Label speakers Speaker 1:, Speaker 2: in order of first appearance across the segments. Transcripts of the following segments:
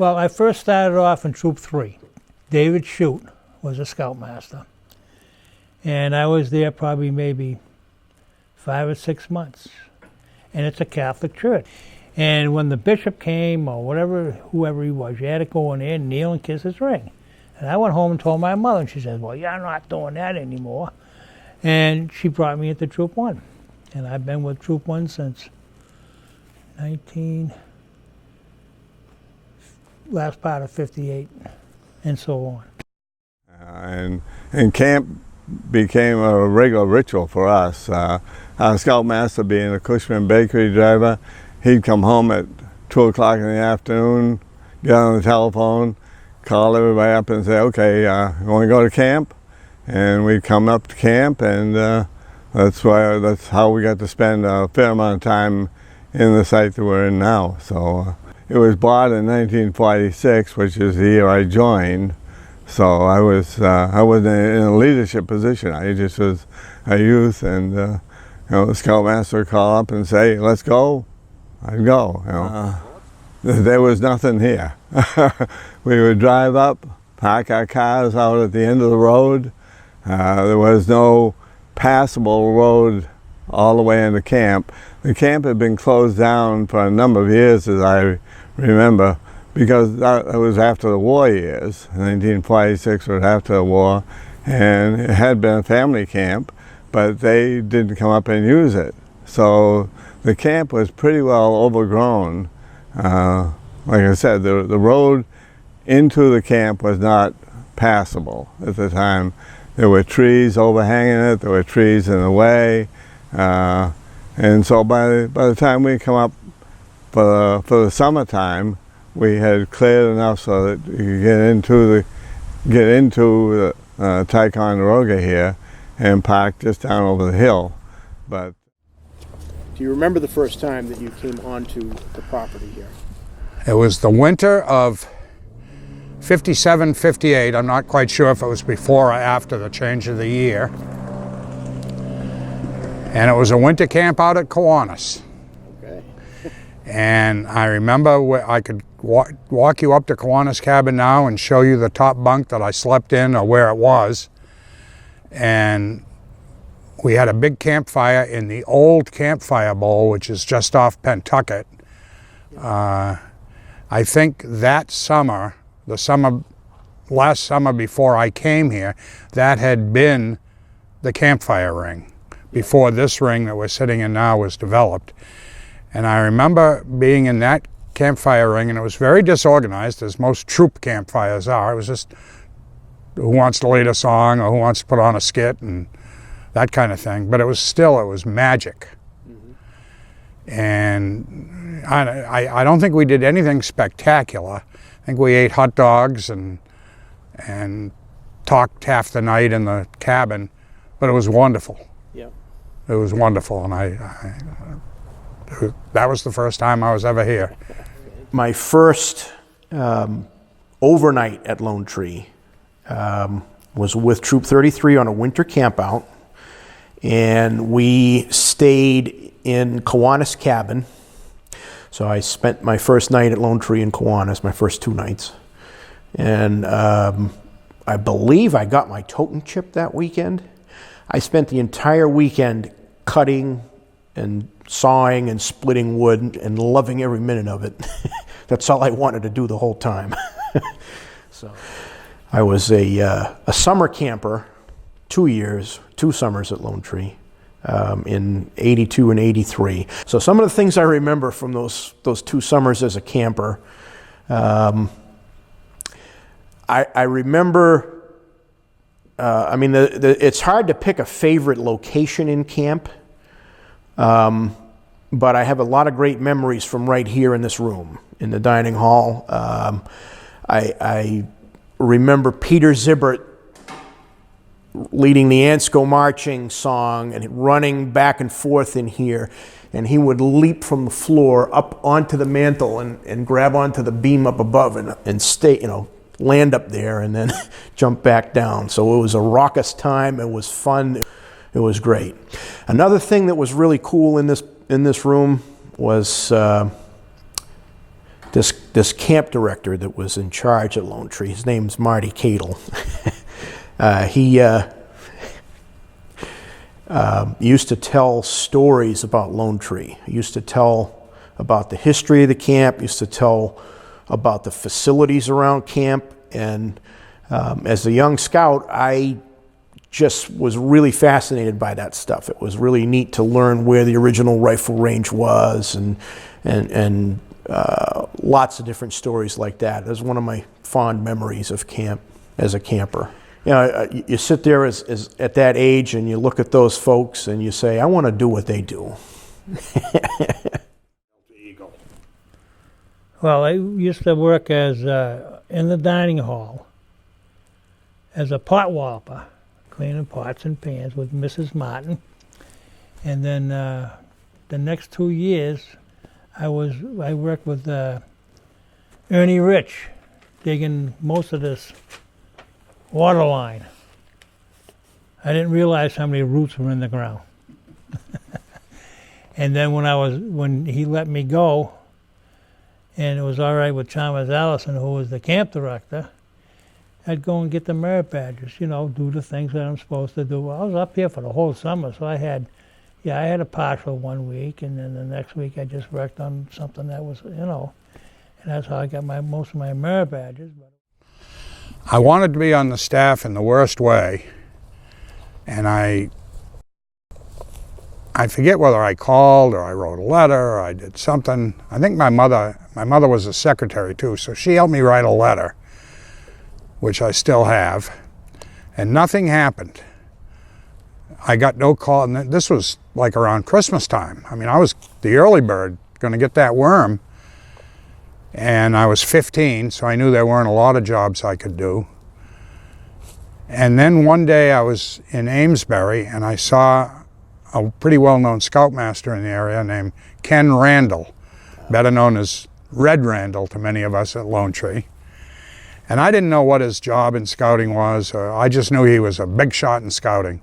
Speaker 1: Well, I first started off in Troop 3. David Shute was a scoutmaster. And I was there probably maybe 5 or 6 months. And it's a Catholic church. And when the bishop came, or whatever, whoever he was, you had to go in there and kneel and kiss his ring. And I went home and told my mother, and she said, well, you're not doing that anymore. And she brought me into Troop 1. And I've been with Troop 1 since last part of 58, and so on.
Speaker 2: And camp became a regular ritual for us. Our scoutmaster, being a Cushman bakery driver, he'd come home at 2 o'clock in the afternoon, get on the telephone, call everybody up and say, okay, you want to go to camp? And we'd come up to camp, and that's how we got to spend a fair amount of time in the site that we're in now. So it was bought in 1946, which is the year I joined. So I was in a leadership position. I just was a youth, and the scoutmaster would call up and say, let's go. I'd go. There was nothing here. We would drive up, park our cars out at the end of the road. There was no passable road all the way into camp. The camp had been closed down for a number of years, as I remember, because it was after the war years. 1946 was after the war, and it had been a family camp, but they didn't come up and use it. So the camp was pretty well overgrown. Like I said, the road into the camp was not passable at the time. There were trees overhanging it, there were trees in the way, and so by the time we come up for the summertime, we had cleared enough so that you could get into Ticonderoga here and park just down over the hill. But
Speaker 3: do you remember the first time that you came onto the property here?
Speaker 4: It was the winter of 57, 58. I'm not quite sure if it was before or after the change of the year. And it was a winter camp out at Kiwanis.
Speaker 3: Okay.
Speaker 4: And I remember I could walk you up to Kiwanis cabin now and show you the top bunk that I slept in or where it was. And we had a big campfire in the old campfire bowl, which is just off Pentucket. I think that summer, last summer before I came here, that had been the campfire ring before this ring that we're sitting in now was developed. And I remember being in that campfire ring, and it was very disorganized, as most troop campfires are. It was just who wants to lead a song or who wants to put on a skit and that kind of thing. But it was magic. Mm-hmm. And I don't think we did anything spectacular. I think we ate hot dogs and talked half the night in the cabin, but it was wonderful.
Speaker 3: Yeah.
Speaker 4: It was wonderful, and that was the first time I was ever here.
Speaker 3: My first overnight at Lone Tree was with Troop 33 on a winter camp out, and we stayed in Kiwanis cabin. So I spent my first night at Lone Tree in Kiwanis, my first 2 nights. And I believe I got my totem chip that weekend. I spent the entire weekend cutting and sawing and splitting wood and loving every minute of it. That's all I wanted to do the whole time. So I was a summer camper, 2 years, 2 summers at Lone Tree. In 82 and 83. So some of the things I remember from those 2 summers as a camper, I remember, it's hard to pick a favorite location in camp, but I have a lot of great memories from right here in this room, in the dining hall. I remember Peter Zibbert leading the Ansco marching song and running back and forth in here, and he would leap from the floor up onto the mantle and grab onto the beam up above and stay, land up there and then jump back down. So it was a raucous time. It was fun. It was great. Another thing that was really cool in this room was this camp director that was in charge at Lone Tree, his name's Marty Cadle. He used to tell stories about Lone Tree. He used to tell about the history of the camp, used to tell about the facilities around camp, and as a young scout, I just was really fascinated by that stuff. It was really neat to learn where the original rifle range was, and lots of different stories like that. It was one of my fond memories of camp as a camper. You know, you sit there as at that age and you look at those folks and you say, I want to do what they do.
Speaker 1: Well, I used to work as in the dining hall as a pot walper, cleaning pots and pans with Mrs. Martin. And then the next 2 years, I worked with Ernie Rich, digging most of this water line. I didn't realize how many roots were in the ground. And then when he let me go, and it was all right with Chalmers Allison, who was the camp director, I'd go and get the merit badges, you know, do the things that I'm supposed to do. I was up here for the whole summer, so I had a partial 1 week, and then the next week I just worked on something that was, you know, and that's how I got most of my merit badges.
Speaker 4: I wanted to be on the staff in the worst way, and I forget whether I called or I wrote a letter or I did something. I think my mother was a secretary too, so she helped me write a letter, which I still have, and nothing happened. I got no call, and this was like around Christmas time. I mean, I was the early bird going to get that worm, and I was 15, so I knew there weren't a lot of jobs I could do. And then one day I was in Amesbury, and I saw a pretty well-known scoutmaster in the area named Ken Randall, better known as Red Randall to many of us at Lone Tree. And I didn't know what his job in scouting was. I just knew he was a big shot in scouting.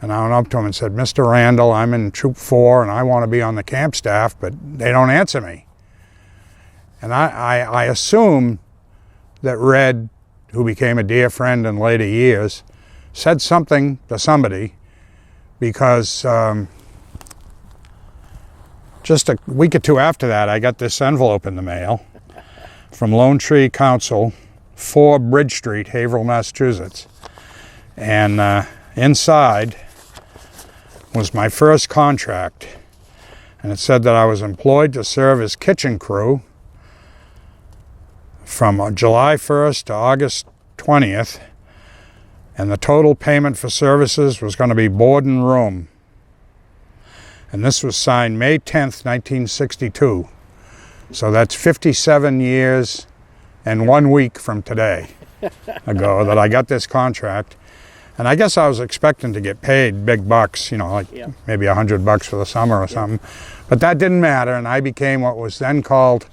Speaker 4: And I went up to him and said, Mr. Randall, I'm in Troop 4 and I want to be on the camp staff, but they don't answer me. And I assume that Red, who became a dear friend in later years, said something to somebody, because just a week or two after that, I got this envelope in the mail from Lone Tree Council, 4 Bridge Street, Haverhill, Massachusetts. And inside was my first contract. And it said that I was employed to serve as kitchen crew from July 1st to August 20th. And the total payment for services was going to be board and room. And this was signed May 10th, 1962. So that's 57 years and 1 week from today ago that I got this contract. And I guess I was expecting to get paid big bucks, you know, like maybe $100 for the summer or something. But that didn't matter, and I became what was then called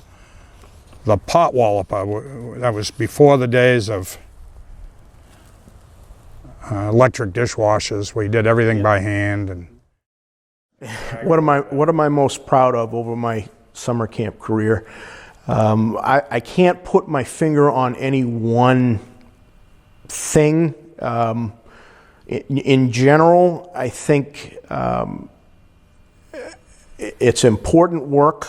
Speaker 4: the pot walloper. That was before the days of electric dishwashers. We did everything by hand. And
Speaker 3: What am I most proud of over my summer camp career? I can't put my finger on any one thing. In general, I think it's important work.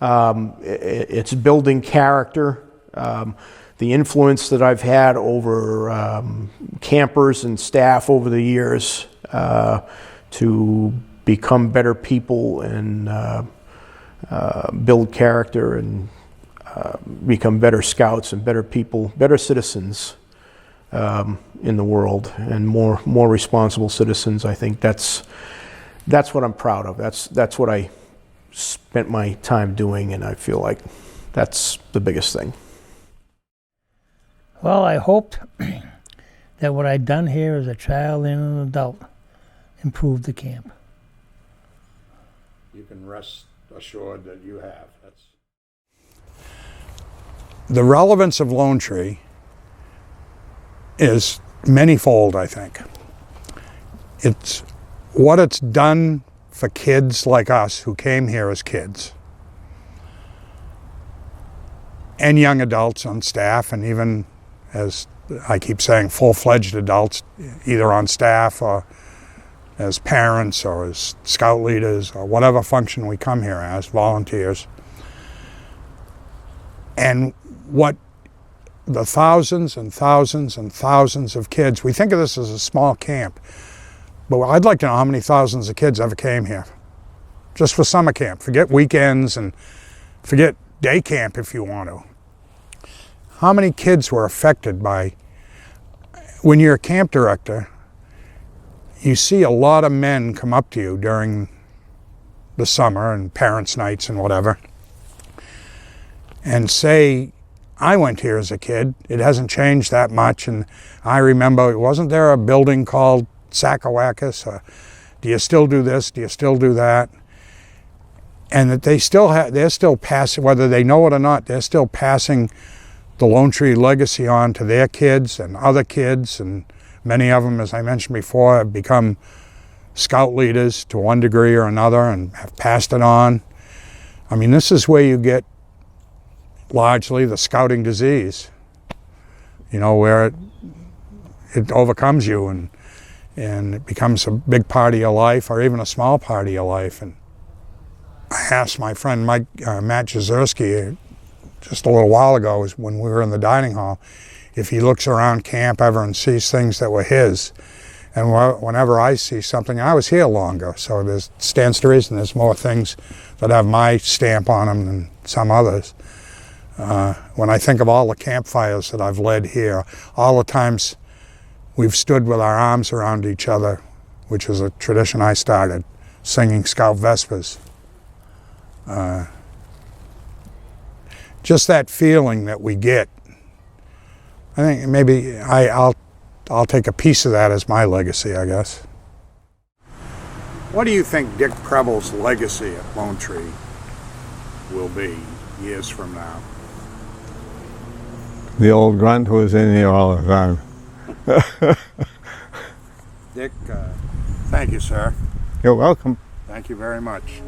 Speaker 3: It's building character. The influence that I've had over campers and staff over the years to become better people and build character and become better scouts and better people, better citizens in the world, and more responsible citizens. I think that's what I'm proud of. That's what I spent my time doing, and I feel like that's the biggest thing.
Speaker 1: Well, I hoped that what I'd done here as a child and an adult improved the camp.
Speaker 4: You can rest assured that you have. The relevance of Lone Tree is manyfold, I think. It's what it's done for kids like us who came here as kids. and young adults on staff, and even, as I keep saying, full-fledged adults, either on staff or as parents or as scout leaders or whatever function we come here as, volunteers. And what the thousands and thousands and thousands of kids, we think of this as a small camp, but I'd like to know how many thousands of kids ever came here, just for summer camp. Forget weekends and forget day camp if you want to. How many kids were affected by, when you're a camp director, you see a lot of men come up to you during the summer and parents' nights and whatever, and say, I went here as a kid, it hasn't changed that much, and I remember, wasn't there a building called Sackawacus? Do you still do this? Do you still do that? And that they still they're still passing, whether they know it or not, they're still passing the Lone Tree legacy on to their kids and other kids, and many of them, as I mentioned before, have become scout leaders to one degree or another and have passed it on. I mean, this is where you get largely the scouting disease, you know, where it overcomes you and it becomes a big part of your life, or even a small part of your life. And I asked my friend Matt Jazerski just a little while ago, when we were in the dining hall, if he looks around camp ever and sees things that were his. And whenever I see something, I was here longer, so it stands to reason there's more things that have my stamp on them than some others. When I think of all the campfires that I've led here, all the times we've stood with our arms around each other, which is a tradition I started, singing Scout Vespers. Just that feeling that we get, I think maybe I'll take a piece of that as my legacy, I guess. What do you think Dick Preble's legacy at Lone Tree will be years from now?
Speaker 2: The old grunt who was in here all the time.
Speaker 4: Dick, thank you, sir.
Speaker 2: You're welcome.
Speaker 4: Thank you very much.